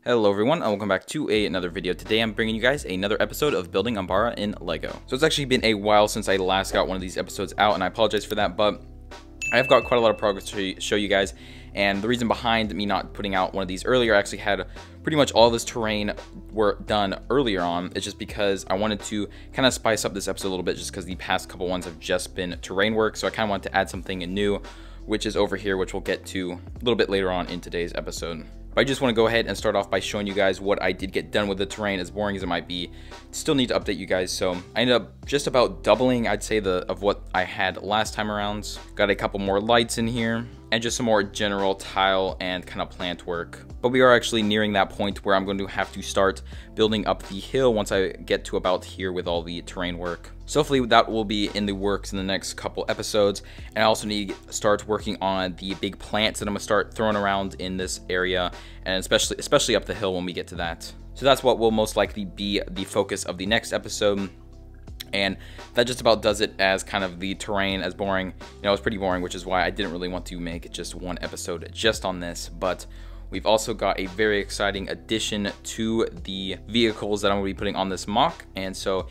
Hello everyone, and welcome back to another video. Today I'm bringing you guys another episode of building Umbara in Lego. So it's actually been a while since I last got one of these episodes out, and I apologize for that, but I have got quite a lot of progress to show you guys. And the reason behind me not putting out one of these earlier, I actually had pretty much all this terrain work done earlier on. It's just because I wanted to kind of spice up this episode a little bit, just because the past couple ones have just been terrain work. So I kind of wanted to add something new, which is over here, which we'll get to a little bit later on in today's episode. But I just want to go ahead and start off by showing you guys what I did get done with the terrain. As boring as it might be, still need to update you guys. So I ended up just about doubling, I'd say, of what I had last time around. Got a couple more lights in here and just some more general tile and kind of plant work. But we are actually nearing that point where I'm going to have to start building up the hill once I get to about here with all the terrain work. So hopefully that will be in the works in the next couple episodes. And I also need to start working on the big plants that I'm going to start throwing around in this area, and especially up the hill when we get to that. So that's what will most likely be the focus of the next episode. And that just about does it as kind of the terrain. As boring, you know, it's pretty boring, which is why I didn't really want to make just one episode just on this. But we've also got a very exciting addition to the vehicles that I'm going to be putting on this mock. And so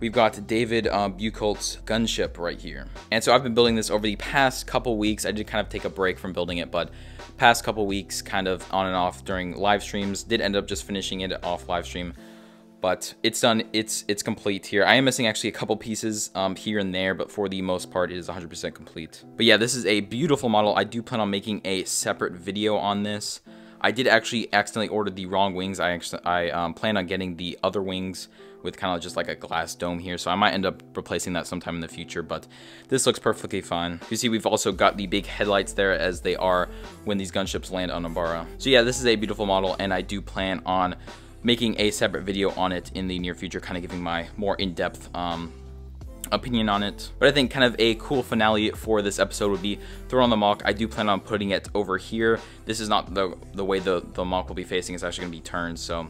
we've got David Buchholz's gunship right here. And so I've been building this over the past couple weeks. I did kind of take a break from building it, but past couple weeks kind of on and off during live streams. Did end up just finishing it off live stream. But it's done, it's complete here. I am missing actually a couple pieces here and there, but for the most part, it is 100% complete. But yeah, this is a beautiful model. I do plan on making a separate video on this. I did actually accidentally order the wrong wings. I plan on getting the other wings with kind of just like a glass dome here, so I might end up replacing that sometime in the future, but this looks perfectly fine. You see, we've also got the big headlights there, as they are when these gunships land on Umbara. So yeah, this is a beautiful model, and I do plan on making a separate video on it in the near future, kind of giving my more in-depth opinion on it. But I think kind of a cool finale for this episode would be throw on the mock. I do plan on putting it over here. This is not the way the mock will be facing. It's actually going to be turned, so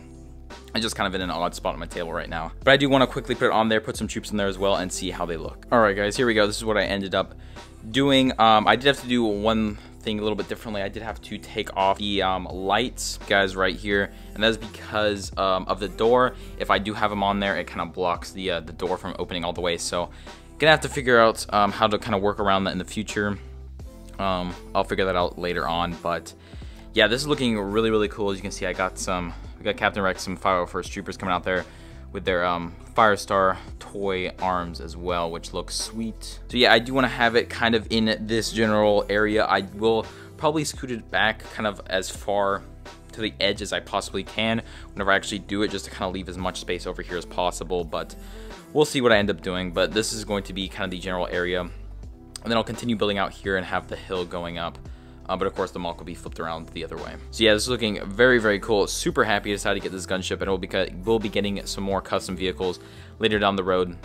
I'm just kind of in an odd spot on my table right now. But I do want to quickly put it on there, put some troops in there as well, and see how they look. Alright guys, here we go. This is what I ended up doing. I did have to do one thing a little bit differently. I did have to take off the lights, guys, right here, and that is because of the door. If I do have them on there, it kind of blocks the door from opening all the way, so gonna have to figure out how to kind of work around that in the future. I'll figure that out later on, but yeah, this is looking really cool. As you can see, we got Captain Rex, some 501st troopers coming out there with their Firestar toy arms as well, which looks sweet. So yeah, I do want to have it kind of in this general area. I will probably scoot it back kind of as far to the edge as I possibly can whenever I actually do it, just to kind of leave as much space over here as possible, but we'll see what I end up doing. But this is going to be kind of the general area, and then I'll continue building out here and have the hill going up. But of course the mock will be flipped around the other way. So yeah, this is looking very cool. Super happy I decided to get this gunship, and we'll be getting some more custom vehicles later down the road.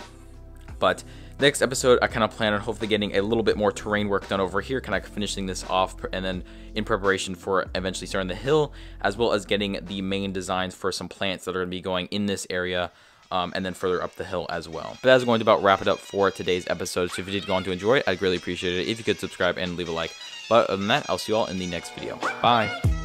But next episode, I kind of plan on hopefully getting a little bit more terrain work done over here, kind of finishing this off, and then in preparation for eventually starting the hill, as well as getting the main designs for some plants that are going to be going in this area, and then further up the hill as well. But that's going to about wrap it up for today's episode. So if you did go on to enjoy it, I'd greatly appreciate it if you could subscribe and leave a like. But other than that, I'll see you all in the next video. Bye!